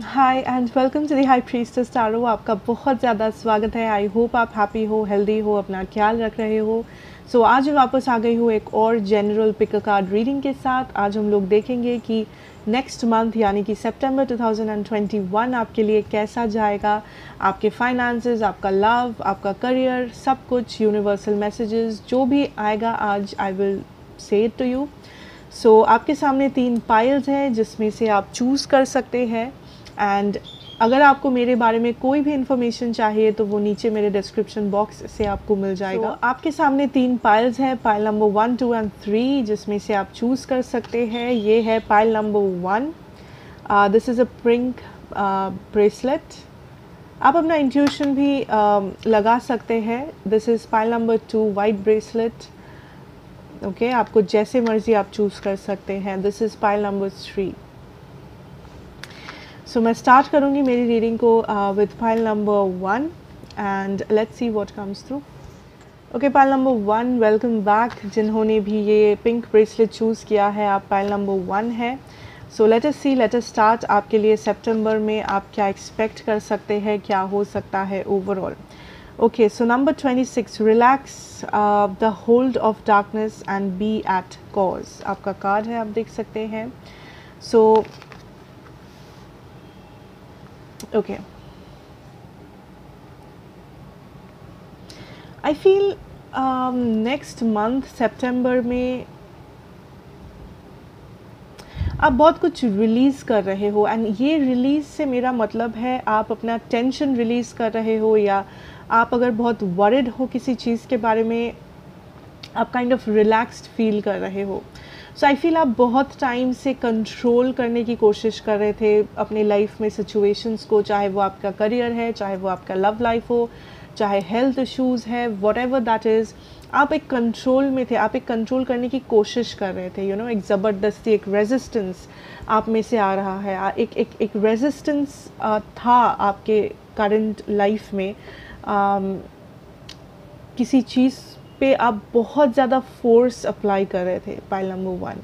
Hi and welcome to the high priestess tarot. आपका बहुत ज़्यादा स्वागत है। आई होप आप हैप्पी हो, हेल्दी हो, अपना ख्याल रख रहे हो। आज मैं वापस आ गई हूँ एक और general pick a card reading के साथ। आज हम लोग देखेंगे कि नेक्स्ट मंथ यानी कि सितंबर 2021 आपके लिए कैसा जाएगा। आपके फाइनेंसेस, आपका लव, आपका करियर, सब कुछ यूनिवर्सल मैसेजेस जो भी आएगा आज I will say it to you. आपके सामने 3 पाइल्स हैं जिसमें से आप चूज़ कर सकते हैं। एंड अगर आपको मेरे बारे में कोई भी इन्फॉर्मेशन चाहिए तो वो नीचे मेरे डिस्क्रिप्शन बॉक्स से आपको मिल जाएगा। आपके सामने 3 पाइल्स हैं, पाइल नंबर 1, 2 एंड 3, जिसमें से आप चूज़ कर सकते हैं। ये है pile number 1। This is a pink bracelet. आप अपना इंट्यूशन भी लगा सकते हैं। This is pile number 2, white bracelet. Okay, आपको जैसे मर्जी आप चूज़ कर सकते हैं। This is pile number 3। मैं स्टार्ट करूँगी मेरी रीडिंग को with pile number 1 and let's see what comes through. Okay, pile number 1, welcome back. जिन्होंने भी ये पिंक ब्रेसलेट चूज़ किया है, आप पाइल नंबर 1 है। लेट अस सी, लेट अस स्टार्ट। आपके लिए सितंबर में आप क्या एक्सपेक्ट कर सकते हैं, क्या हो सकता है overall. Okay, so number 26, relax the hold of darkness and be at cause. आपका कार्ड है, आप देख सकते हैं। Okay, I feel next month सितंबर में आप बहुत कुछ रिलीज़ कर रहे हो। एंड ये रिलीज़ से मेरा मतलब है आप अपना टेंशन रिलीज़ कर रहे हो, या आप अगर बहुत वरिड हो किसी चीज़ के बारे में, आप काइंड ऑफ रिलैक्स्ड फील कर रहे हो। आई फील आप बहुत टाइम से कंट्रोल करने की कोशिश कर रहे थे अपने लाइफ में सिचुएशंस को, चाहे वो आपका करियर है, चाहे वो आपका लव लाइफ हो, चाहे हेल्थ इश्यूज़ है, वॉट एवर दैट इज़। आप एक कंट्रोल में थे, आप एक कंट्रोल करने की कोशिश कर रहे थे। एक ज़बरदस्ती, एक रेजिस्टेंस आप में से आ रहा है। एक रेजिस्टेंस था आपके करंट लाइफ में। किसी चीज़ पे आप बहुत ज़्यादा फोर्स अप्लाई कर रहे थे, pile number 1।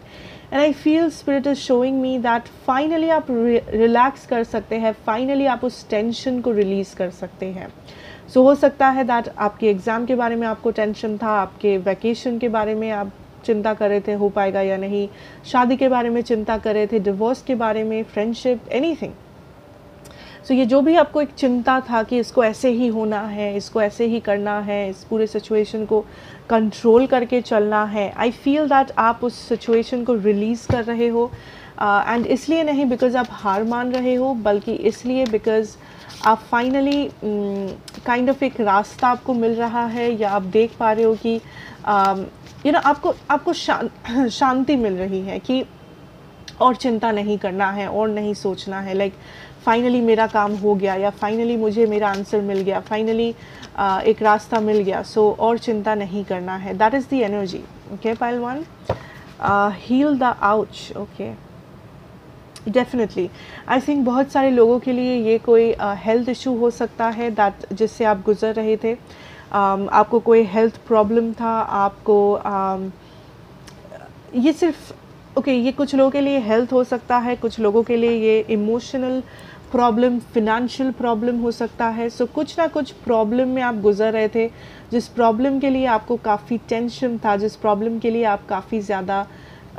And I feel spirit is showing me that finally आप रिलैक्स कर सकते हैं, फाइनली आप उस टेंशन को रिलीज़ कर सकते हैं। हो सकता है दैट आपके एग्ज़ाम के बारे में आपको टेंशन था, आपके वैकेशन के बारे में आप चिंता कर रहे थे हो पाएगा या नहीं, शादी के बारे में चिंता कर रहे थे, डिवोर्स के बारे में, फ्रेंडशिप, एनीथिंग। ये जो भी आपको एक चिंता था कि इसको ऐसे ही होना है, इसको ऐसे ही करना है, इस पूरे सिचुएशन को कंट्रोल करके चलना है, आई फील दैट आप उस सिचुएशन को रिलीज़ कर रहे हो। एंड इसलिए नहीं बिकॉज़ आप हार मान रहे हो, बल्कि इसलिए बिकॉज़ आप फाइनली काइंड ऑफ एक रास्ता आपको मिल रहा है, या आप देख पा रहे हो कि आपको शांति मिल रही है कि और चिंता नहीं करना है और नहीं सोचना है। लाइक फाइनली मेरा काम हो गया, या फाइनली मुझे मेरा आंसर मिल गया, फाइनली एक रास्ता मिल गया, और चिंता नहीं करना है। That is the energy. Okay, pile 1, heal the ouch. Okay, definitely I think बहुत सारे लोगों के लिए ये कोई हेल्थ इशू हो सकता है दैट जिससे आप गुजर रहे थे। आपको कोई हेल्थ प्रॉब्लम था, आपको ये सिर्फ ये कुछ लोगों के लिए हेल्थ हो सकता है, कुछ लोगों के लिए ये इमोशनल प्रॉब्लम, फिनेंशियल प्रॉब्लम हो सकता है। कुछ ना कुछ प्रॉब्लम में आप गुजर रहे थे, जिस प्रॉब्लम के लिए आपको काफ़ी टेंशन था, जिस प्रॉब्लम के लिए आप काफ़ी ज़्यादा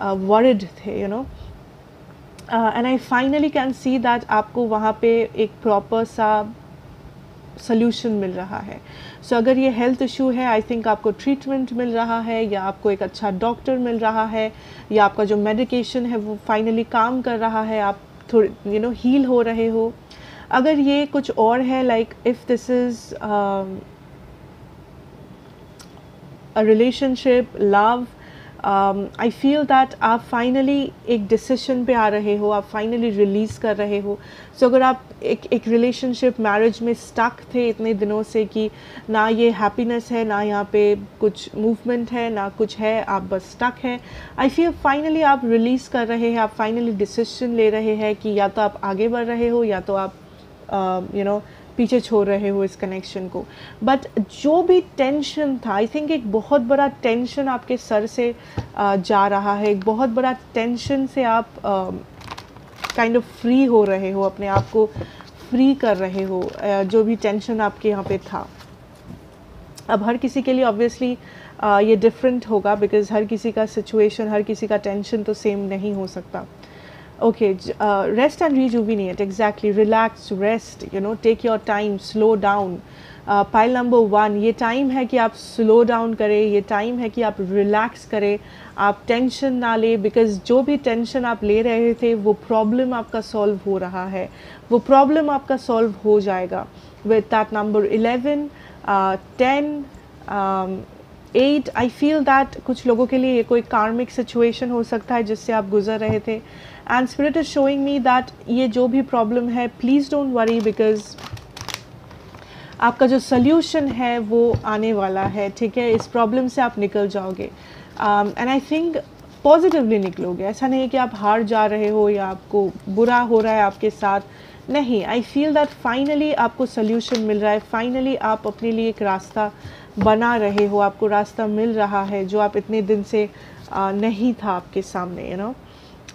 वरिड थे, and I finally can see that आपको वहाँ पे एक प्रॉपर सा सोल्यूशन मिल रहा है। अगर ये हेल्थ इशू है, आई थिंक आपको ट्रीटमेंट मिल रहा है, या आपको एक अच्छा डॉक्टर मिल रहा है, या आपका जो मेडिकेशन है वो फाइनली काम कर रहा है, आप थोड़े हील हो रहे हो। अगर ये कुछ और है, like if this is a relationship, love, I feel that आप फाइनली एक डिसीजन पे आ रहे हो, आप फाइनली रिलीज़ कर रहे हो। अगर आप एक रिलेशनशिप, मैरिज में स्टक थे इतने दिनों से कि ना ये हैप्पीनेस है, ना यहाँ पे कुछ मूवमेंट है, ना कुछ है, आप बस स्टक हैं, आई फील फाइनली आप रिलीज़ कर रहे हैं, आप फाइनली डिसीजन ले रहे हैं कि या तो आप आगे बढ़ रहे हो, या तो आप पीछे छोड़ रहे हो इस कनेक्शन को। बट जो भी टेंशन था, आई थिंक एक बहुत बड़ा टेंशन आपके सर से जा रहा है, एक बहुत बड़ा टेंशन से आप काइंड ऑफ फ्री हो रहे हो, अपने आप को फ्री कर रहे हो जो भी टेंशन आपके यहाँ पे था। अब हर किसी के लिए ऑब्वियसली ये डिफरेंट होगा, बिकॉज हर किसी का सिचुएशन, हर किसी का टेंशन तो सेम नहीं हो सकता। Okay, rest and rejuvenate, exactly, relax, rest, you know, take your time, slow down. Pile number 1, ये टाइम है कि आप स्लो डाउन करें, ये टाइम है कि आप रिलैक्स करें, आप टेंशन ना ले, बिकॉज जो भी टेंशन आप ले रहे थे वो प्रॉब्लम आपका सॉल्व हो रहा है, वो प्रॉब्लम आपका सॉल्व हो जाएगा with that number 11, 10, 8। I feel that कुछ लोगों के लिए ये कोई कार्मिक सिचुएशन हो सकता है जिससे आप गुजर रहे थे, and spirit is showing me that ये जो भी प्रॉब्लम है, प्लीज़ डोंट वरी, बिकॉज आपका जो सल्यूशन है वो आने वाला है, ठीक है। इस प्रॉब्लम से आप निकल जाओगे, एंड आई थिंक पॉजिटिवली निकलोगे। ऐसा नहीं है कि आप हार जा रहे हो या आपको बुरा हो रहा है आपके साथ, नहीं। आई फील दैट फाइनली आपको सल्यूशन मिल रहा है, फाइनली आप अपने लिए एक रास्ता बना रहे हो, आपको रास्ता मिल रहा है जो आप इतने दिन से नहीं था आपके सामने, you know.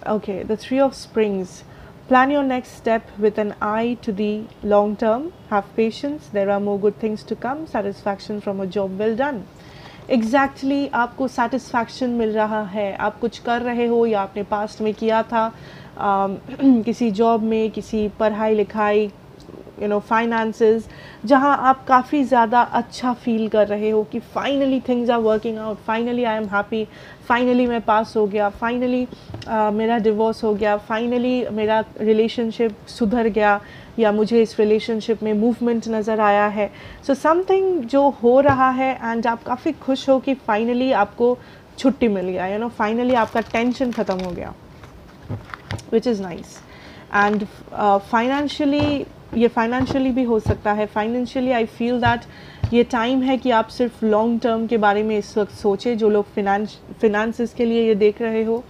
Okay, the 3 of Springs, plan your next step with an eye to the long term, have patience, there are more good things to come, satisfaction from a job well done। Exactly आपको satisfaction मिल रहा है, आप कुछ कर रहे हो या आपने पास्ट में किया था, किसी जॉब में, किसी पढ़ाई लिखाई, यू नो, फाइनेंसेस, जहाँ आप काफ़ी ज़्यादा अच्छा फील कर रहे हो कि finally things are working out, finally I am happy, finally मैं पास हो गया, फाइनली मेरा डिवोर्स हो गया, फाइनली मेरा रिलेशनशिप सुधर गया, या मुझे इस रिलेशनशिप में मूवमेंट नज़र आया है। सो समथिंग जो हो रहा है एंड आप काफ़ी खुश हो कि फाइनली आपको छुट्टी मिल गया, यू नो, फाइनली आपका टेंशन ख़त्म हो गया, विच इज़ नाइस। एंड फाइनेंशियली, ये फाइनेंशियली भी हो सकता है। फाइनेंशियली आई फील दैट ये टाइम है कि आप सिर्फ लॉन्ग टर्म के बारे में इस वक्त सोचें, जो लोग फिनेंसेस के लिए ये देख रहे हो।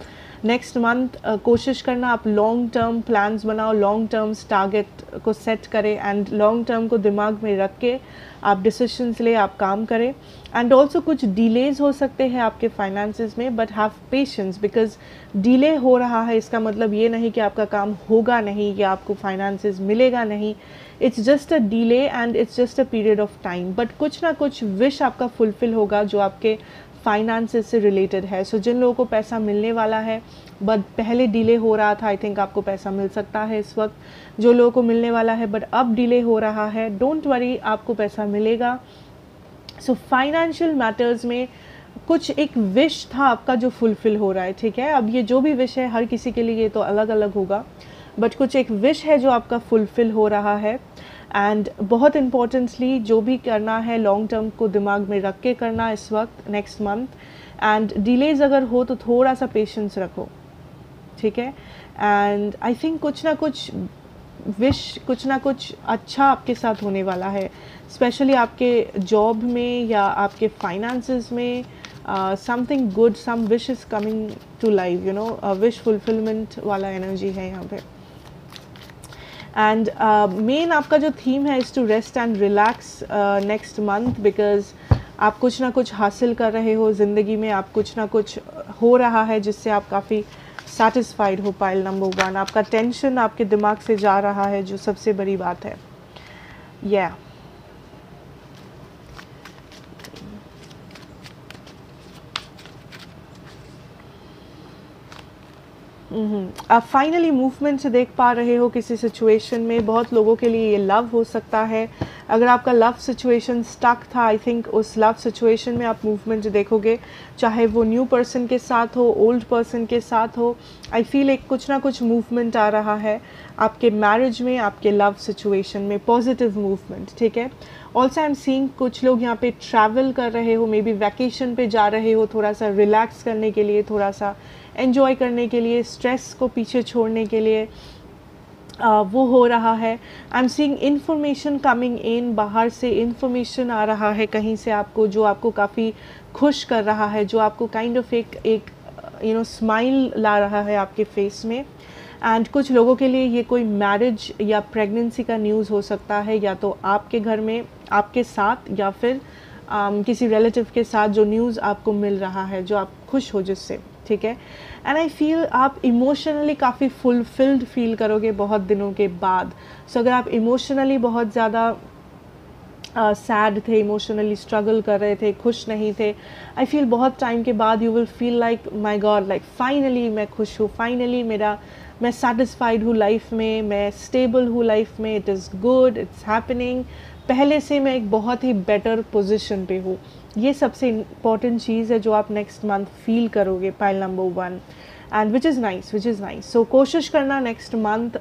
नेक्स्ट मंथ कोशिश करना आप लॉन्ग टर्म प्लान्स बनाओ, लॉन्ग टर्म्स टारगेट को सेट करें, एंड लॉन्ग टर्म को दिमाग में रख के आप डिसीजंस ले, आप काम करें। एंड ऑल्सो कुछ डिलेज हो सकते हैं आपके फाइनेंसेस में, but have patience, because delay हो रहा है इसका मतलब ये नहीं कि आपका काम होगा नहीं या आपको फाइनेंसेस मिलेगा नहीं। It's just a delay and it's just a period of time, but कुछ ना कुछ विश आपका फुलफिल होगा जो आपके फाइनेंसेस से रिलेटेड है। सो जिन लोगों को पैसा मिलने वाला है बट पहले डिले हो रहा था, आई थिंक आपको पैसा मिल सकता है इस वक्त। जो लोगों को मिलने वाला है बट अब डिले हो रहा है, डोंट वरी, आपको पैसा मिलेगा। सो फाइनेंशियल मैटर्स में कुछ एक विश था आपका जो फुलफिल हो रहा है, ठीक है। अब ये जो भी विश है हर किसी के लिए ये तो अलग अलग होगा, बट कुछ एक विश है जो आपका फुलफिल हो रहा है। एंड बहुत इम्पोर्टेंटली जो भी करना है लॉन्ग टर्म को दिमाग में रख के करना इस वक्त, नेक्स्ट मंथ। एंड डिलेज अगर हो तो थोड़ा सा पेशेंस रखो, ठीक है। एंड आई थिंक कुछ ना कुछ विश, कुछ ना कुछ अच्छा आपके साथ होने वाला है, स्पेशली आपके जॉब में या आपके फाइनेंसेस में। Something good, some wish is coming to life, you know, wish fulfillment वाला एनर्जी है यहाँ पे। एंड मेन आपका जो थीम है is to rest and relax next month, because आप कुछ ना कुछ हासिल कर रहे हो ज़िंदगी में, आप कुछ ना कुछ हो रहा है जिससे आप काफ़ी सेटिस्फाइड हो। पाइल नंबर 1, आपका टेंशन आपके दिमाग से जा रहा है, जो सबसे बड़ी बात है। या आप फाइनली मूवमेंट से देख पा रहे हो किसी सिचुएशन में। बहुत लोगों के लिए ये लव हो सकता है। अगर आपका लव सिचुएशन स्टक था, आई थिंक उस लव सिचुएशन में आप मूवमेंट देखोगे, चाहे वो न्यू पर्सन के साथ हो, ओल्ड पर्सन के साथ हो। आई फील एक कुछ ना कुछ मूवमेंट आ रहा है आपके मैरिज में, आपके लव सिचुएशन में, पॉजिटिव मूवमेंट, ठीक है। ऑल्सो आई एम सीइंग कुछ लोग यहाँ पे ट्रैवल कर रहे हो, मे बी वैकेशन पे जा रहे हो, थोड़ा सा रिलैक्स करने के लिए, थोड़ा सा एन्जॉय करने के लिए, स्ट्रेस को पीछे छोड़ने के लिए वो हो रहा है। I am seeing information coming in, बाहर से इन्फॉर्मेशन आ रहा है कहीं से आपको, जो आपको काफ़ी खुश कर रहा है, जो आपको काइंड ऑफ एक यू नो स्माइल ला रहा है आपके फेस में। एंड कुछ लोगों के लिए ये कोई मैरिज या प्रेगनेंसी का न्यूज़ हो सकता है, या तो आपके घर में आपके साथ या फिर किसी रिलेटिव के साथ जो न्यूज़ आपको मिल रहा है, जो आप खुश हो जिससे, ठीक है। एंड आई फील आप इमोशनली काफ़ी फुलफिल्ड फील करोगे बहुत दिनों के बाद। सो अगर आप इमोशनली बहुत ज़्यादा सैड थे, इमोशनली स्ट्रगल कर रहे थे, खुश नहीं थे, आई फील बहुत टाइम के बाद you will feel like my God, like finally मैं खुश हूँ, फाइनली मैं सेटिस्फाइड हूँ लाइफ में, मैं स्टेबल हूँ लाइफ में, it is good, it's happening, पहले से मैं एक बहुत ही बेटर पोजिशन पे हूँ। ये सबसे इम्पॉर्टेंट चीज़ है जो आप नेक्स्ट मंथ फील करोगे, pile number 1, and which is nice. So कोशिश करना next month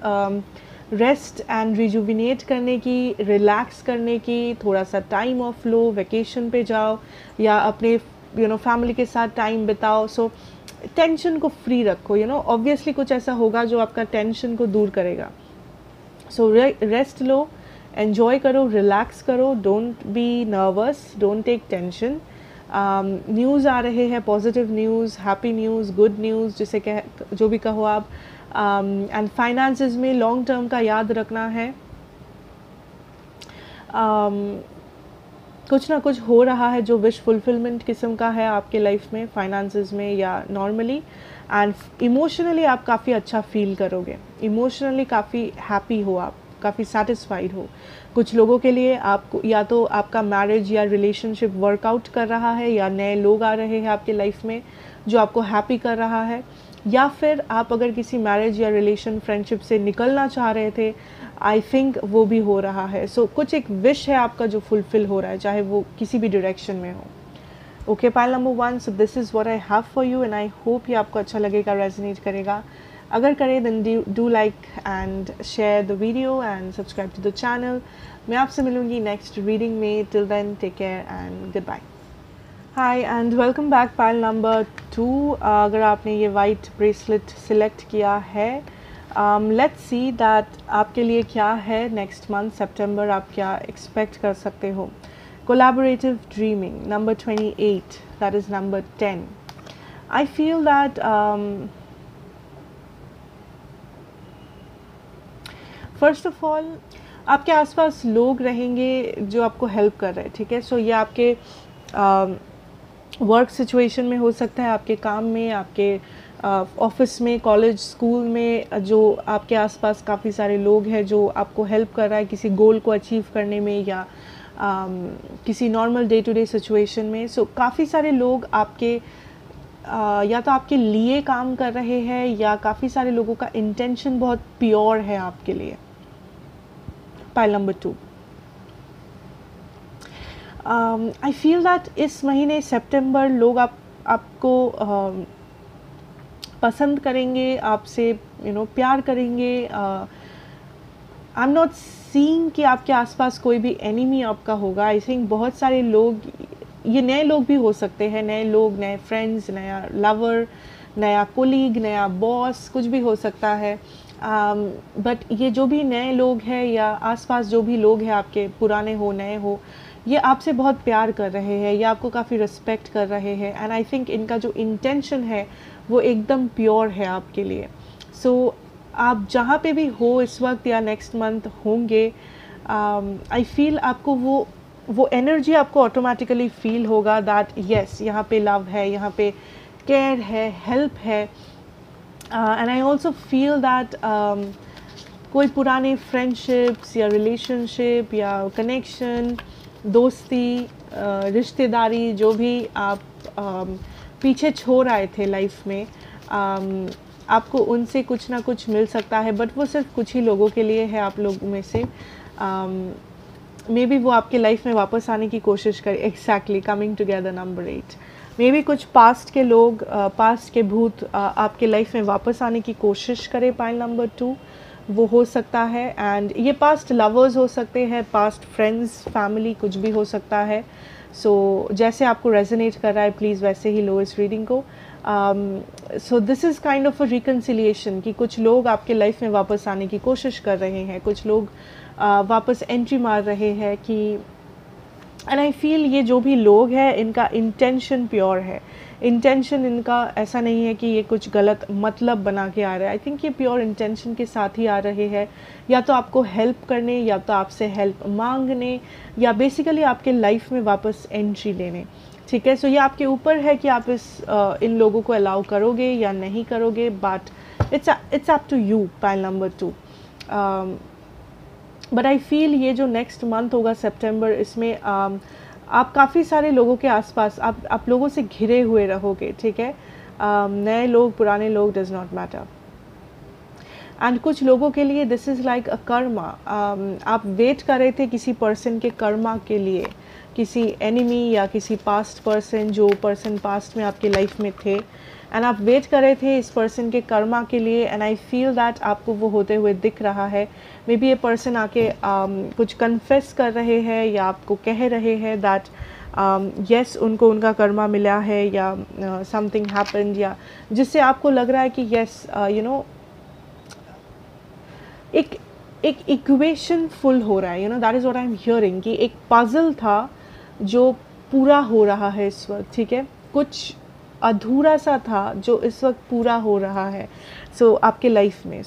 rest and rejuvenate करने की, रिलैक्स करने की, थोड़ा सा टाइम ऑफ लो, वेकेशन पे जाओ या अपने फैमिली के साथ टाइम बिताओ। सो टेंशन को फ्री रखो, ऑब्वियसली कुछ ऐसा होगा जो आपका टेंशन को दूर करेगा। सो रेस्ट लो, एन्जॉय करो, रिलैक्स करो, don't be nervous, don't take tension. News आ रहे हैं, positive news, happy news, good news, जिसे जो भी कहो आप। एंड फाइनेंसेस में लॉन्ग टर्म का याद रखना है। कुछ ना कुछ हो रहा है जो विश फुलफिलमेंट किस्म का है आपके लाइफ में, फाइनेंसेस में या नॉर्मली। एंड इमोशनली आप काफ़ी अच्छा फील करोगे, इमोशनली काफ़ी हैप्पी हो, आप काफ़ी सेटिस्फाइड हो। कुछ लोगों के लिए आपको या तो आपका मैरिज या रिलेशनशिप वर्कआउट कर रहा है, या नए लोग आ रहे हैं आपके लाइफ में जो आपको हैप्पी कर रहा है, या फिर आप अगर किसी मैरिज या रिलेशन फ्रेंडशिप से निकलना चाह रहे थे, आई थिंक वो भी हो रहा है। सो कुछ एक विश है आपका जो फुलफिल हो रहा है, चाहे वो किसी भी डायरेक्शन में हो। Okay, pile number 1, so this is what I have for you and I hope ये आपको अच्छा लगेगा, रेजोनेट करेगा। अगर करे then do like and share the video and subscribe to the channel. मैं आपसे मिलूंगी नेक्स्ट रीडिंग में। Till then take care and good bye. Hi and welcome back, pile number 2। अगर आपने ये वाइट ब्रेसलेट सिलेक्ट किया है, लेट्स सी दैट आपके लिए क्या है नेक्स्ट मंथ सितंबर, आप क्या एक्सपेक्ट कर सकते हो। Collaborative dreaming number 28, that is number 10। I feel that first of all आपके आसपास लोग रहेंगे जो आपको हेल्प कर रहे हैं, ठीक है। सो ये आपके वर्क सिचुएशन में हो सकता है, आपके काम में, आपके ऑफिस में, कॉलेज, स्कूल में, जो आपके आसपास काफ़ी सारे लोग हैं जो आपको हेल्प कर रहा है किसी गोल को अचीव करने में, या किसी normal day to day situation में। सो काफ़ी सारे लोग आपके या तो आपके लिए काम कर रहे हैं, या काफ़ी सारे लोगों का इंटेंशन बहुत प्योर है आपके लिए। Pile number 2, I feel that इस महीने सितंबर लोग आपको पसंद करेंगे, आपसे प्यार करेंगे। आई एम नॉट सीइंग कि आपके आसपास कोई भी एनिमी आपका होगा। आई थिंक बहुत सारे लोग, ये नए लोग भी हो सकते हैं, नए लोग, नए फ्रेंड्स, नया लवर, नया कोलीग, नया बॉस, कुछ भी हो सकता है। बट ये जो भी नए लोग हैं या आसपास जो भी लोग हैं आपके, पुराने हो नए हो, ये आपसे बहुत प्यार कर रहे हैं, ये आपको काफ़ी रिस्पेक्ट कर रहे हैं। एंड आई थिंक इनका जो इंटेंशन है वो एकदम प्योर है आपके लिए। सो आप जहाँ पे भी हो इस वक्त या नेक्स्ट मंथ होंगे, आई फील आपको वो एनर्जी आपको ऑटोमेटिकली फील होगा दैट यस, यहाँ पे लव है, यहाँ पे केयर है, हेल्प है। And I also feel that कोई पुराने फ्रेंडशिप्स या रिलेशनशिप या कनेक्शन, दोस्ती, रिश्तेदारी, जो भी आप पीछे छोड़ आए थे लाइफ में, आपको उनसे कुछ ना कुछ मिल सकता है। बट वो सिर्फ कुछ ही लोगों के लिए है, आप लोगों में से। मे बी वो आपके लाइफ में वापस आने की कोशिश करें। Exactly, coming together number 8। May be कुछ पास्ट के लोग, पास्ट के भूत आपके लाइफ में वापस आने की कोशिश करें। पाइल नंबर 2 वो हो सकता है। एंड ये पास्ट लवर्स हो सकते हैं, पास्ट फ्रेंड्स, फैमिली, कुछ भी हो सकता है। सो जैसे आपको रेजोनेट कर रहा है प्लीज़ वैसे ही लो इस रीडिंग को। सो this is kind of a reconciliation कि कुछ लोग आपके लाइफ में वापस आने की कोशिश कर रहे हैं, कुछ लोग वापस एंट्री मार रहे हैं कि, एंड आई फील ये जो भी लोग हैं इनका इंटेंशन प्योर है। इंटेंशन इनका ऐसा नहीं है कि ये कुछ गलत मतलब बना के आ रहा है। आई थिंक ये प्योर इंटेंशन के साथ ही आ रहे हैं, या तो आपको हेल्प करने, या तो आपसे हेल्प मांगने, या बेसिकली आपके लाइफ में वापस एंट्री लेने, ठीक है। सो ये आपके ऊपर है कि आप इन लोगों को अलाउ करोगे या नहीं करोगे, but it's up to you. Pile number 2, but I feel ये जो नेक्स्ट मंथ होगा सितंबर, इसमें आप काफ़ी सारे लोगों के आसपास आप लोगों से घिरे हुए रहोगे, ठीक है। नए लोग, पुराने लोग, डज नॉट मैटर। एंड कुछ लोगों के लिए दिस इज़ लाइक अ कर्मा। आप वेट कर रहे थे किसी पर्सन के कर्मा के लिए, किसी एनिमी या किसी पास्ट पर्सन, जो पर्सन पास्ट में आपकी लाइफ में थे, एंड आप वेट कर रहे थे इस पर्सन के कर्मा के लिए। एंड आई फील दैट आपको वो होते हुए दिख रहा है। मे बी ये पर्सन आके कुछ कन्फेस कर रहे हैं या आपको कह रहे हैं दैट यस उनको उनका कर्मा मिला है, या समथिंग हैपेंड, या जिससे आपको लग रहा है कि यस यू नो एक इक्वेशन फुल हो रहा है, you know that is what I am hearing, कि एक पजल था जो पूरा हो रहा है इस वक्त, ठीक है। कुछ अधूरा सा था जो इस वक्त पूरा हो रहा है आपके लाइफ में।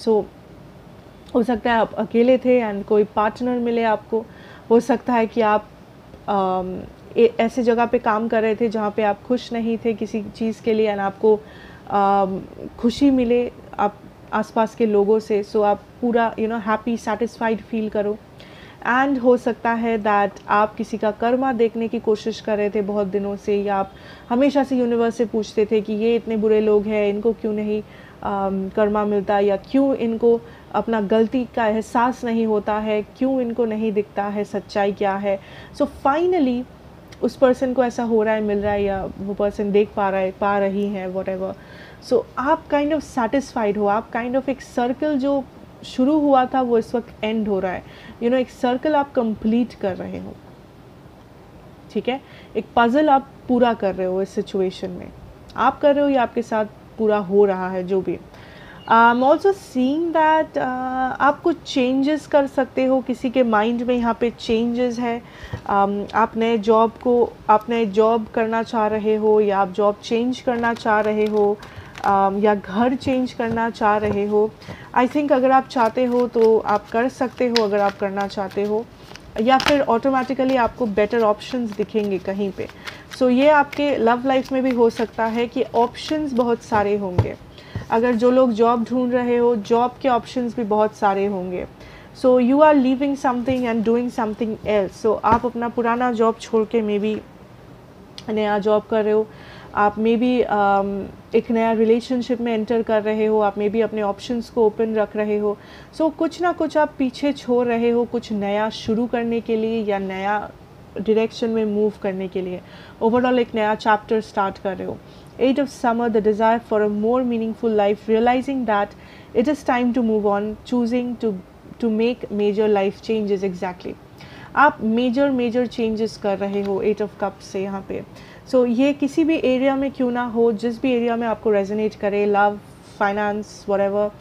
हो सकता है आप अकेले थे एंड कोई पार्टनर मिले आपको। हो सकता है कि आप ऐसे जगह पे काम कर रहे थे जहाँ पे आप खुश नहीं थे किसी चीज़ के लिए, एंड आपको खुशी मिले आप आसपास के लोगों से, आप पूरा you know happy satisfied feel करो। एंड हो सकता है दैट आप किसी का कर्मा देखने की कोशिश कर रहे थे बहुत दिनों से, या आप हमेशा से यूनिवर्स से पूछते थे कि ये इतने बुरे लोग हैं, इनको क्यों नहीं कर्मा मिलता, या क्यों इनको अपना गलती का एहसास नहीं होता है, क्यों इनको नहीं दिखता है सच्चाई क्या है। फाइनली उस पर्सन को ऐसा हो रहा है, मिल रहा है, या वो पर्सन देख पा रहा है, पा रही हैं, व्हाटएवर। आप काइंड ऑफ सेटिस्फाइड हो, आप काइंड ऑफ एक सर्कल जो शुरू हुआ था वो इस वक्त एंड हो रहा है, यू नो एक सर्कल आप कंप्लीट कर रहे हो, ठीक है। एक पजल आप पूरा कर रहे हो इस सिचुएशन में, आप कर रहे हो या आपके साथ पूरा हो रहा है, जो भी। I am also seeing that आप कुछ चेंजेस कर सकते हो किसी के माइंड में, यहाँ पे चेंजेस है। आप नए जॉब करना चाह रहे हो, या आप जॉब चेंज करना चाह रहे हो, या घर चेंज करना चाह रहे हो। आई थिंक अगर आप चाहते हो तो आप कर सकते हो, अगर आप करना चाहते हो, या फिर ऑटोमेटिकली आपको बेटर ऑप्शंस दिखेंगे कहीं पे। ये आपके लव लाइफ में भी हो सकता है कि ऑप्शंस बहुत सारे होंगे। अगर जो लोग जॉब ढूंढ रहे हो, जॉब के ऑप्शंस भी बहुत सारे होंगे। You are leaving something and doing something else. आप अपना पुराना जॉब छोड़ के मे बी नया जॉब कर रहे हो, आप मे बी एक नया रिलेशनशिप में एंटर कर रहे हो, आप मे बी अपने ऑप्शंस को ओपन रख रहे हो। कुछ ना कुछ आप पीछे छोड़ रहे हो, कुछ नया शुरू करने के लिए या नया डायरेक्शन में मूव करने के लिए। ओवरऑल एक नया चैप्टर स्टार्ट कर रहे हो। 8 of summer, the desire for a more meaningful life, realizing that it is time to move on, choosing to make major life changes। exactly, आप मेजर चेंजेस कर रहे हो 8 of cups से यहाँ पे। ये किसी भी एरिया में क्यों ना हो, जिस भी एरिया में आपको रेजोनेट करे, love, finance, whatever,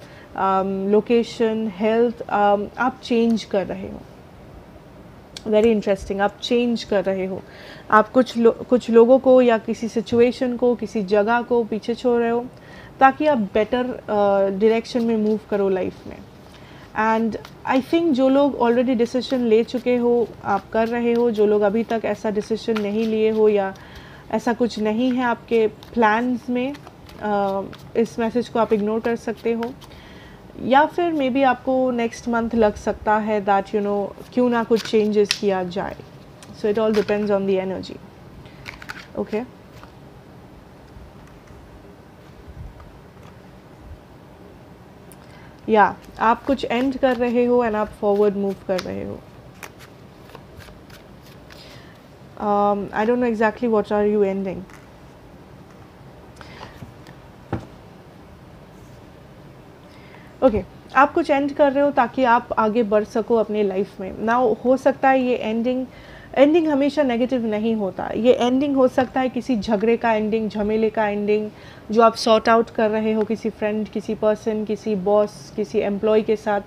location, health, आप चेंज कर रहे हो। वेरी इंटरेस्टिंग, आप चेंज कर रहे हो। आप कुछ लोगों को या किसी सिचुएशन को, किसी जगह को पीछे छोड़ रहे हो ताकि आप बेटर डायरेक्शन में मूव करो लाइफ में। एंड आई थिंक जो लोग ऑलरेडी डिसीजन ले चुके हो, आप कर रहे हो। जो लोग अभी तक ऐसा डिसीजन नहीं लिए हो या ऐसा कुछ नहीं है आपके प्लान्स में, इस मैसेज को आप इग्नोर कर सकते हो। या फिर मे बी आपको नेक्स्ट मंथ लग सकता है दैट यू नो क्यों ना कुछ चेंजेस किया जाए। It all depends on the energy. Okay, या आप कुछ एंड कर रहे हो एंड आप फॉरवर्ड मूव कर रहे हो। I don't know exactly what are you ending. Okay, आप कुछ एंड कर रहे हो ताकि आप आगे बढ़ सको अपने लाइफ में। ना हो सकता है ये एंडिंग हमेशा नेगेटिव नहीं होता। ये एंडिंग हो सकता है किसी झगड़े का एंडिंग, झमेले का एंडिंग, जो आप सॉर्ट आउट कर रहे हो किसी फ्रेंड, किसी पर्सन, किसी बॉस, किसी एम्प्लॉय के साथ,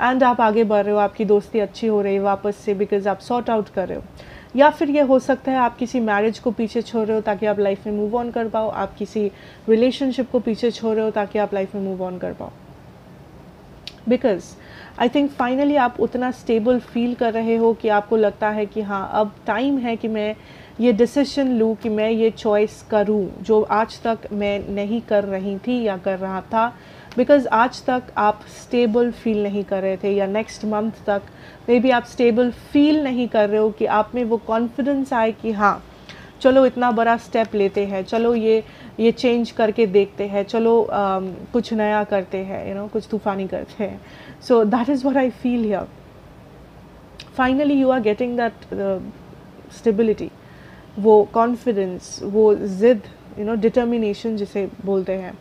एंड आप आगे बढ़ रहे हो, आपकी दोस्ती अच्छी हो रही है वापस से बिकॉज आप सॉर्ट आउट कर रहे हो। या फिर ये हो सकता है आप किसी मैरिज को पीछे छोड़ रहे हो ताकि आप लाइफ में मूव ऑन कर पाओ। आप किसी रिलेशनशिप को पीछे छोड़ रहे हो ताकि आप लाइफ में मूव ऑन कर पाओ। बिकॉज आई थिंक फाइनली आप उतना स्टेबल फील कर रहे हो कि आपको लगता है कि हाँ अब टाइम है कि मैं ये डिसीजन लूँ कि मैं ये चॉइस करूँ जो आज तक मैं नहीं कर रही थी या कर रहा था, बिकॉज़ आज तक आप स्टेबल फील नहीं कर रहे थे, या नेक्स्ट मंथ तक मे बी आप स्टेबल फील नहीं कर रहे हो कि आप में वो कॉन्फिडेंस आए कि हाँ चलो इतना बड़ा स्टेप लेते हैं, चलो ये चेंज करके देखते हैं, चलो कुछ नया करते हैं, कुछ तूफ़ानी करते हैं. So that is what I feel here. Finally you are getting that stability, वो कॉन्फिडेंस, वो ज़िद, डिटर्मिनेशन जिसे बोलते हैं,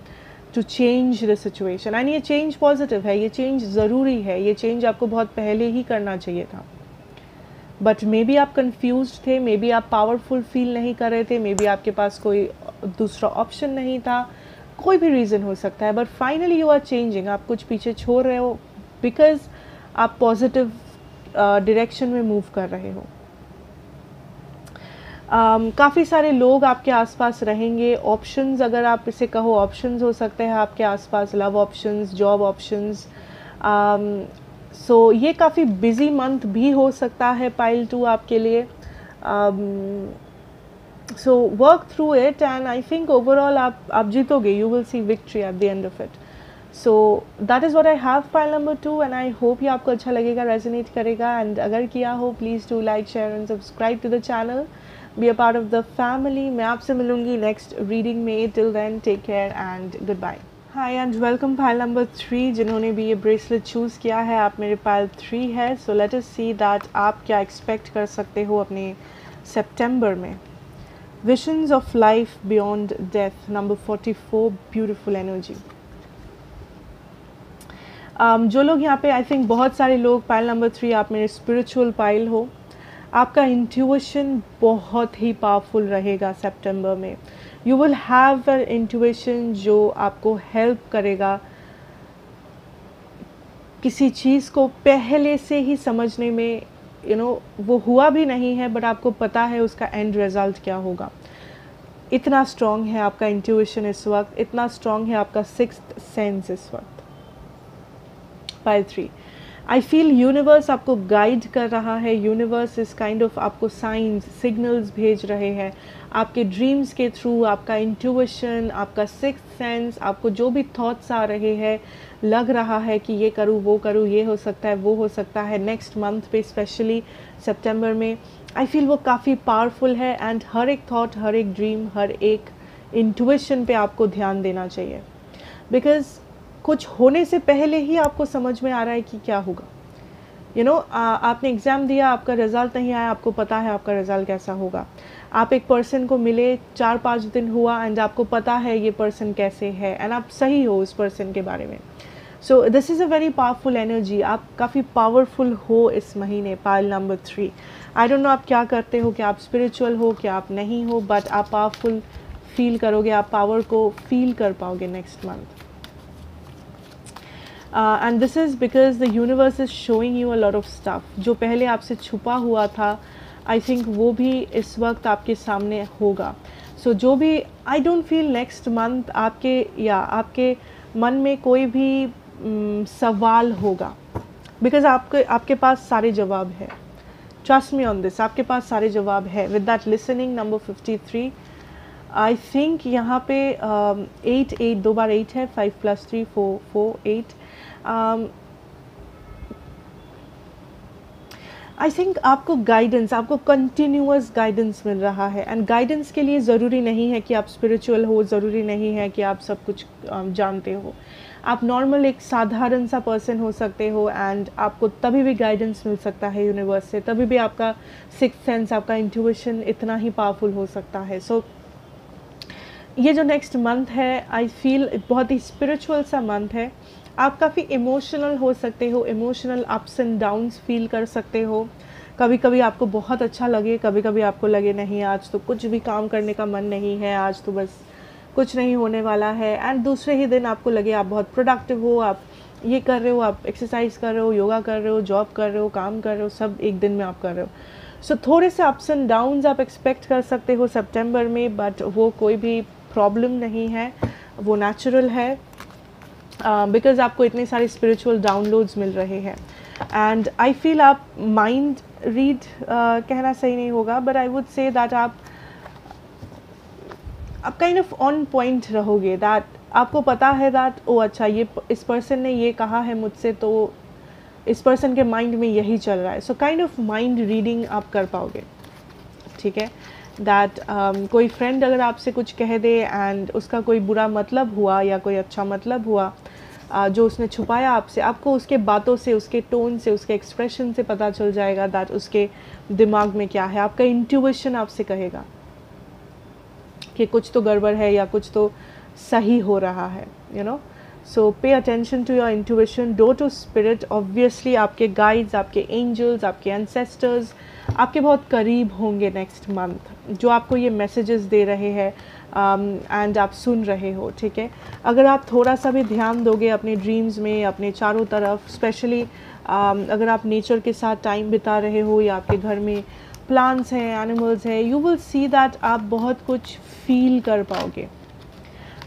to change the situation. And ये चेंज पॉजिटिव है, ये चेंज ज़रूरी है, ये चेंज आपको बहुत पहले ही करना चाहिए था. बट मे बी आप कंफ्यूज्ड थे, मे बी आप पावरफुल फील नहीं कर रहे थे, मे बी आपके पास कोई दूसरा ऑप्शन नहीं था, कोई भी रीज़न हो सकता है. But finally you are changing, आप कुछ पीछे छोड़ रहे हो बिकॉज आप पॉजिटिव डायरेक्शन में मूव कर रहे हो. काफ़ी सारे लोग आपके आसपास रहेंगे. ऑप्शंस, अगर आप इसे कहो, ऑप्शंस हो सकते हैं आपके आसपास, लव ऑप्शंस, जॉब ऑप्शंस. सो ये काफ़ी बिजी मंथ भी हो सकता है पाइल 2 आपके लिए. So work through it and I think overall आप जीतोगे. You will see victory at the end of it. So that is what I have pile number 2 and I hope ये आपको अच्छा लगेगा, रेजोनेट करेगा. एंड अगर किया हो please do like, share and subscribe to the channel. Be a part of the family. मैं आपसे मिलूंगी नेक्स्ट रीडिंग में. Till then take care and good bye. Hi and welcome pile number 3. जिन्होंने भी ये ब्रेसलेट चूज़ किया है, आप मेरे पाइल 3 है. So let us see that आप क्या एक्सपेक्ट कर सकते हो अपने सितंबर में. Visions of life beyond death, number 44, beautiful energy. जो लोग यहाँ पे, आई थिंक बहुत सारे लोग पाइल नंबर 3 आप मेरे स्पिरिचुअल पाइल हो. आपका इंट्यूशन बहुत ही पावरफुल रहेगा सितंबर में. You will have an intuition जो आपको हेल्प करेगा किसी चीज़ को पहले से ही समझने में. वो हुआ भी नहीं है बट आपको पता है उसका एंड रिजल्ट क्या होगा. इतना स्ट्रॉन्ग है आपका इंट्यूशन इस वक्त, इतना स्ट्रॉन्ग है आपका सिक्स्थ सेंस इस वक्त. पाइल 3, आई फील यूनिवर्स आपको गाइड कर रहा है. यूनिवर्स इस काइंड ऑफ आपको साइंस, सिग्नल्स भेज रहे हैं आपके ड्रीम्स के थ्रू. आपका इंट्यूशन, आपका सिक्स्थ सेंस, आपको जो भी थॉट्स आ रहे हैं, लग रहा है कि ये करूँ, वो करूँ, ये हो सकता है, वो हो सकता है, नेक्स्ट मंथ पे स्पेशली सितंबर में, आई फील वो काफ़ी पावरफुल है. एंड हर एक थॉट, हर एक ड्रीम, हर एक इंट्यूशन पे आपको ध्यान देना चाहिए. बिकॉज कुछ होने से पहले ही आपको समझ में आ रहा है कि क्या होगा. आपने एग्ज़ाम दिया, आपका रिज़ल्ट नहीं आया, आपको पता है आपका रिज़ल्ट कैसा होगा. आप एक पर्सन को मिले, 4-5 दिन हुआ एंड आपको पता है ये पर्सन कैसे है एंड आप सही हो उस पर्सन के बारे में. सो this is a very powerful energy. आप काफ़ी पावरफुल हो इस महीने. Pile number 3, I don't no आप क्या करते हो, क्या आप स्पिरिचुअल हो, क्या आप नहीं हो, बट आप पावरफुल फील करोगे, आप पावर को फील कर पाओगे next month. And this is because the universe is showing you a lot of stuff. जो पहले आपसे छुपा हुआ था, आई थिंक वो भी इस वक्त आपके सामने होगा. सो जो भी, I don't feel next month आपके मन में कोई भी सवाल होगा, बिकॉज आपके पास सारे जवाब है. ट्रस्ट मी ऑन दिस, आपके पास सारे जवाब है. With that listening, number 53, I think यहाँ पे 8 2 बार 8 है. 5 + 3 4 8. आई थिंक आपको गाइडेंस, आपको कंटिन्यूअस गाइडेंस मिल रहा है. एंड गाइडेंस के लिए ज़रूरी नहीं है कि आप स्पिरिचुअल हो, ज़रूरी नहीं है कि आप सब कुछ जानते हो. आप नॉर्मल एक साधारण सा पर्सन हो सकते हो एंड आपको तभी भी गाइडेंस मिल सकता है यूनिवर्स से. तभी भी आपका सिक्स्थ सेंस, आपका इंट्यूशन इतना ही पावरफुल हो सकता है. सो ये जो नेक्स्ट मंथ है, आई फील बहुत ही स्पिरिचुअल सा मंथ है. आप काफ़ी इमोशनल हो सकते हो, emotional ups and downs feel कर सकते हो. कभी कभी आपको बहुत अच्छा लगे, कभी कभी आपको लगे नहीं आज तो कुछ भी काम करने का मन नहीं है, आज तो बस कुछ नहीं होने वाला है. एंड दूसरे ही दिन आपको लगे आप बहुत प्रोडक्टिव हो, आप ये कर रहे हो, आप एक्सरसाइज कर रहे हो, योगा कर रहे हो, जॉब कर रहे हो, काम कर रहे हो, सब एक दिन में आप कर रहे हो. सो थोड़े से अप्स एंड डाउन्स आप एक्सपेक्ट कर सकते हो सितंबर में, बट वो कोई भी प्रॉब्लम नहीं है, वो नेचुरल है. बिकॉज आपको इतने सारे स्पिरिचुअल डाउनलोड्स मिल रहे हैं. एंड आई फील आप माइंड रीड कहना सही नहीं होगा, but I would say that आप आप काइंड ऑफ ऑन पॉइंट रहोगे, दैट आपको पता है दैट ओ अच्छा ये इस पर्सन ने ये कहा है मुझसे, तो इस पर्सन के माइंड में यही चल रहा है. So kind of mind reading आप कर पाओगे. ठीक है, दैट कोई फ्रेंड अगर आपसे कुछ कह दे एंड उसका कोई बुरा मतलब हुआ या कोई अच्छा मतलब हुआ, जो उसने छुपाया आपसे, आपको उसके बातों से, उसके टोन से, उसके एक्सप्रेशन से पता चल जाएगा दैट उसके दिमाग में क्या है. आपका इंट्यूशन आपसे कहेगा कि कुछ तो गड़बड़ है या कुछ तो सही हो रहा है, you know. So pay attention to your intuition, do to spirit. Obviously आपके गाइड्स, आपके एंजल्स, आपके एंसेस्टर्स आपके बहुत करीब होंगे नेक्स्ट मंथ, जो आपको ये मैसेजेस दे रहे हैं एंड आप सुन रहे हो. ठीक है, अगर आप थोड़ा सा भी ध्यान दोगे अपने ड्रीम्स में, अपने चारों तरफ, स्पेशली अगर आप नेचर के साथ टाइम बिता रहे हो या आपके घर में प्लांट्स हैं, एनिमल्स हैं, यू विल सी दैट आप बहुत कुछ फील कर पाओगे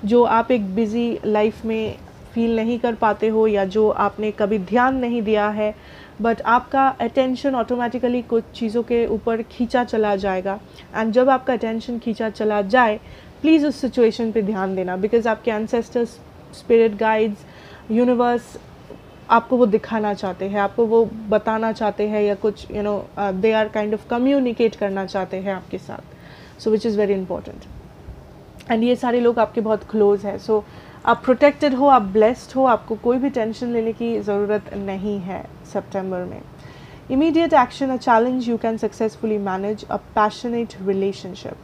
जो आप एक बिज़ी लाइफ में फील नहीं कर पाते हो, या जो आपने कभी ध्यान नहीं दिया है. बट आपका अटेंशन ऑटोमेटिकली कुछ चीज़ों के ऊपर खींचा चला जाएगा. एंड जब आपका अटेंशन खींचा चला जाए, प्लीज़ उस सिचुएशन पे ध्यान देना, बिकॉज आपके एंसेस्टर्स, स्पिरिट गाइड्स, यूनिवर्स आपको वो दिखाना चाहते हैं, आपको वो बताना चाहते हैं, या कुछ you know they are kind of communicate करना चाहते हैं आपके साथ. So which is very important. And ये सारे लोग आपके बहुत क्लोज हैं. सो आप प्रोटेक्टेड हो, आप ब्लेस्ड हो, आपको कोई भी टेंशन लेने की ज़रूरत नहीं है सितंबर में. Immediate action, a challenge you can successfully manage, a passionate relationship.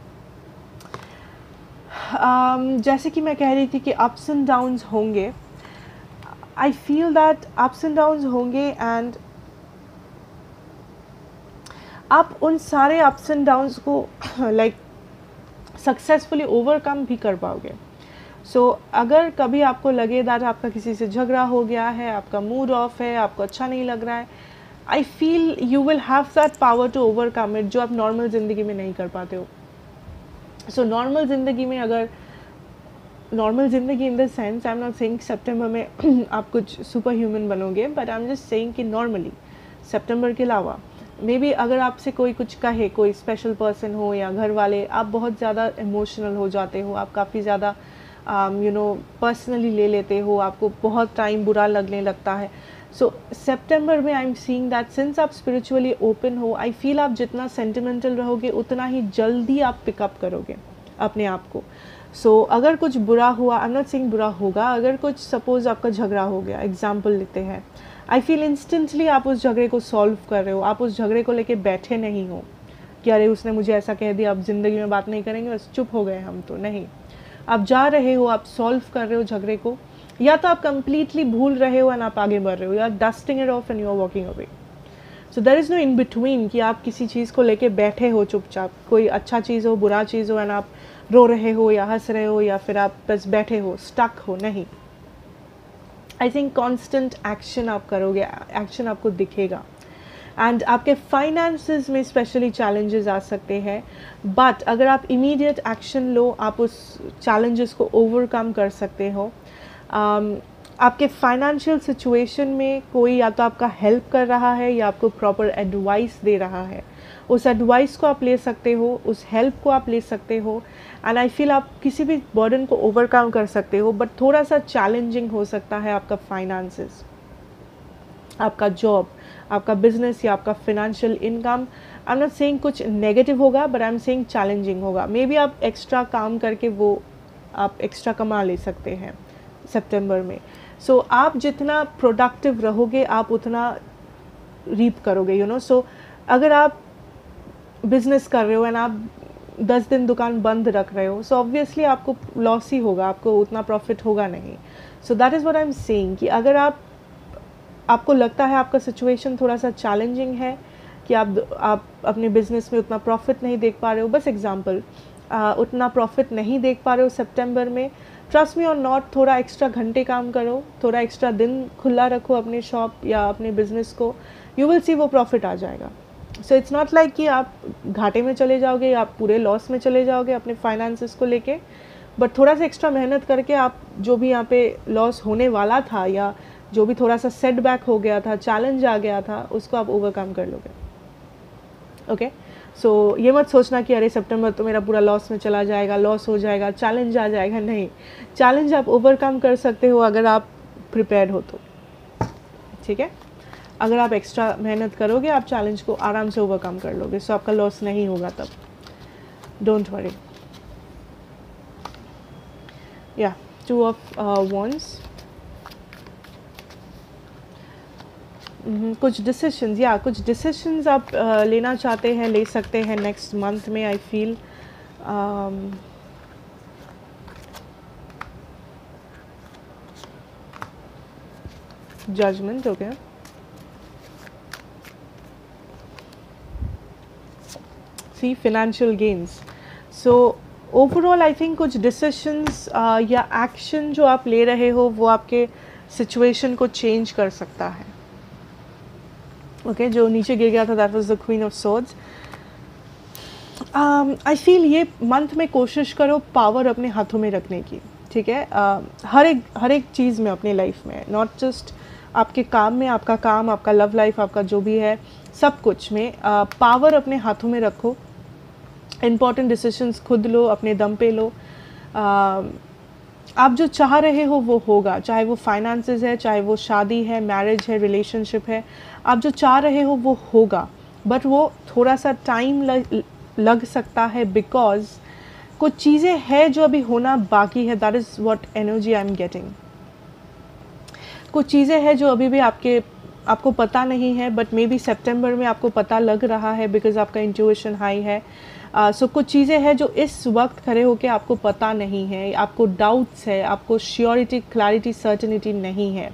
जैसे कि मैं कह रही थी कि अप्स एंड डाउन्स होंगे. I feel that ups and downs होंगे एंड आप उन सारे अप्स एंड डाउन्स को लाइक सक्सेसफुली ओवरकम भी कर पाओगे. सो अगर कभी आपको लगे दैट आपका किसी से झगड़ा हो गया है, आपका मूड ऑफ है, आपको अच्छा नहीं लग रहा है, I feel you will have that power to overcome it, जो आप नॉर्मल ज़िंदगी में नहीं कर पाते हो. सो नॉर्मल ज़िंदगी में, अगर नॉर्मल ज़िंदगी in the sense, I am not saying सितंबर में आप कुछ सुपर ह्यूमन बनोगे, but I am just saying कि नॉर्मली सितंबर के अलावा मे बी अगर आपसे कोई कुछ कहे, कोई स्पेशल पर्सन हो या घर वाले, आप बहुत ज़्यादा इमोशनल हो जाते हो, आप काफ़ी ज़्यादा यू नो पर्सनली ले लेते हो, आपको बहुत टाइम बुरा लगने लगता है. सो सितंबर में I am seeing that since आप स्पिरिचुअली ओपन हो, आई फील आप जितना सेंटिमेंटल रहोगे उतना ही जल्दी आप पिकअप करोगे अपने आप को. सो अगर कुछ बुरा हुआ, आई एम नॉट सेइंग बुरा होगा, अगर कुछ सपोज आपका झगड़ा हो गया, एग्जाम्पल लेते हैं, आई फील इंस्टेंटली आप उस झगड़े को सॉल्व कर रहे हो. आप उस झगड़े को लेके बैठे नहीं हो कि अरे उसने मुझे ऐसा कह दिया, अब ज़िंदगी में बात नहीं करेंगे, बस चुप हो गए हम. तो नहीं, आप जा रहे हो, आप सॉल्व कर रहे हो झगड़े को, या तो आप कंप्लीटली भूल रहे हो एंड आप आगे बढ़ रहे हो, या dusting it off and you are walking away. So there is no in between कि आप किसी चीज़ को लेके बैठे हो चुपचाप, कोई अच्छा चीज़ हो, बुरा चीज़ हो, एंड आप रो रहे हो या हंस रहे हो, या फिर आप बस बैठे हो, स्टक हो. नहीं, आई थिंक कॉन्स्टेंट एक्शन आप करोगे, एक्शन आपको दिखेगा. एंड आपके फाइनेंसेस में स्पेशली चैलेंजेस आ सकते हैं, बट अगर आप इमीडिएट एक्शन लो, आप उस चैलेंजेस को ओवरकम कर सकते हो. आपके फाइनेंशियल सिचुएशन में कोई या तो आपका हेल्प कर रहा है या आपको प्रॉपर एडवाइस दे रहा है. उस एडवाइस को आप ले सकते हो, उस हेल्प को आप ले सकते हो, एंड आई फील आप किसी भी बर्डन को ओवरकम कर सकते हो. बट थोड़ा सा चैलेंजिंग हो सकता है आपका फाइनेंसेस, आपका जॉब, आपका बिजनेस या आपका financial income. I am not saying कुछ नेगेटिव होगा, but I am saying challenging होगा. मे बी आप एक्स्ट्रा काम करके वो आप एक्स्ट्रा कमा ले सकते हैं सितंबर में. सो आप जितना प्रोडक्टिव रहोगे, आप उतना रीप करोगे, यू नो. सो अगर आप बिजनेस कर रहे हो एंड आप 10 दिन दुकान बंद रख रहे हो, सो ऑब्वियसली आपको लॉस ही होगा, आपको उतना प्रॉफिट होगा नहीं. सो that is what I am saying कि अगर आपको लगता है आपका सिचुएशन थोड़ा सा चैलेंजिंग है कि आप अपने बिजनेस में उतना प्रॉफिट नहीं देख पा रहे हो, बस एग्जांपल, उतना प्रॉफिट नहीं देख पा रहे हो सितंबर में, ट्रस्ट मी और नॉट, थोड़ा एक्स्ट्रा घंटे काम करो, थोड़ा एक्स्ट्रा दिन खुला रखो अपने शॉप या अपने बिजनेस को, यू विल सी वो प्रॉफिट आ जाएगा. सो इट्स नॉट लाइक कि आप घाटे में चले जाओगे या आप पूरे लॉस में चले जाओगे अपने फाइनेंसेस को लेके, बट थोड़ा सा एक्स्ट्रा मेहनत करके आप जो भी यहाँ पे लॉस होने वाला था या जो भी थोड़ा सा सेटबैक हो गया था, चैलेंज आ गया था, उसको आप ओवरकम कर लोगे. ओके, सो ये मत सोचना कि अरे सितंबर तो मेरा पूरा लॉस में चला जाएगा, लॉस हो जाएगा, चैलेंज आ जाएगा। नहीं, चैलेंज आप ओवरकम कर सकते हो अगर आप प्रिपेयर्ड हो तो, ठीक है। अगर आप एक्स्ट्रा मेहनत करोगे आप चैलेंज को आराम से ओवरकम कर लोगे, सो आपका लॉस नहीं होगा तब, डोंट वरी। या 2 ऑफ wands। कुछ डिसीशंस, या कुछ डिसीशंस आप लेना चाहते हैं, ले सकते हैं नेक्स्ट मंथ में। I feel judgement, okay. See financial gains. So overall I think कुछ डिसीशंस या एक्शन जो आप ले रहे हो वो आपके सिचुएशन को चेंज कर सकता है। ओके, जो नीचे गिर गया था that was the queen of swords. I feel ये मंथ में कोशिश करो पावर अपने हाथों में रखने की, ठीक है। हर एक चीज़ में अपने लाइफ में, नॉट जस्ट आपके काम में, आपका काम, आपका लव लाइफ, आपका जो भी है, सब कुछ में पावर अपने हाथों में रखो। इम्पॉर्टेंट डिसीजंस खुद लो, अपने दम पे लो। आप जो चाह रहे हो वो होगा, चाहे वो फाइनेंसेस है, चाहे वो शादी है, मैरिज है, रिलेशनशिप है। आप जो चाह रहे हो वो होगा, बट वो थोड़ा सा टाइम लग सकता है, बिकॉज कुछ चीज़ें हैं जो अभी होना बाकी है। That is what energy I am getting. कुछ चीज़ें हैं जो अभी भी आपको पता नहीं है, बट मे बी सितंबर में आपको पता लग रहा है, बिकॉज आपका इंट्यूशन हाई है। सो कुछ चीज़ें हैं जो इस वक्त खड़े होकर आपको पता नहीं है, आपको डाउट्स है, आपको श्योरिटी, क्लैरिटी, सर्टेनिटी नहीं है।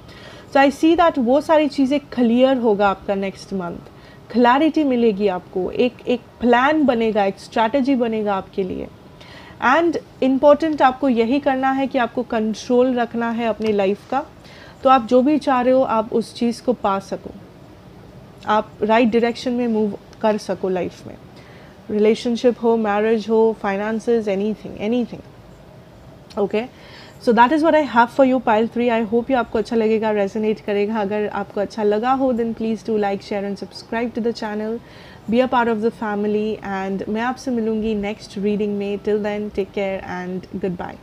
सो आई सी दैट वो सारी चीज़ें क्लियर होगा आपका नेक्स्ट मंथ। क्लैरिटी मिलेगी आपको, एक प्लान बनेगा, एक स्ट्रैटेजी बनेगा आपके लिए। एंड इम्पॉर्टेंट आपको यही करना है कि आपको कंट्रोल रखना है अपनी लाइफ का। तो आप जो भी चाह रहे हो आप उस चीज़ को पा सको, आप राइट डायरेक्शन में मूव कर सको लाइफ में। रिलेशनशिप हो, मैरिज हो, finances, anything. Okay, so that is what I have for you pile 3। I hope ये आपको अच्छा लगेगा, रेजोनेट करेगा। अगर आपको अच्छा लगा हो then please do like, share and subscribe to the channel, be a part of the family. And मैं आपसे मिलूंगी नेक्स्ट रीडिंग में। Till then take care and good bye.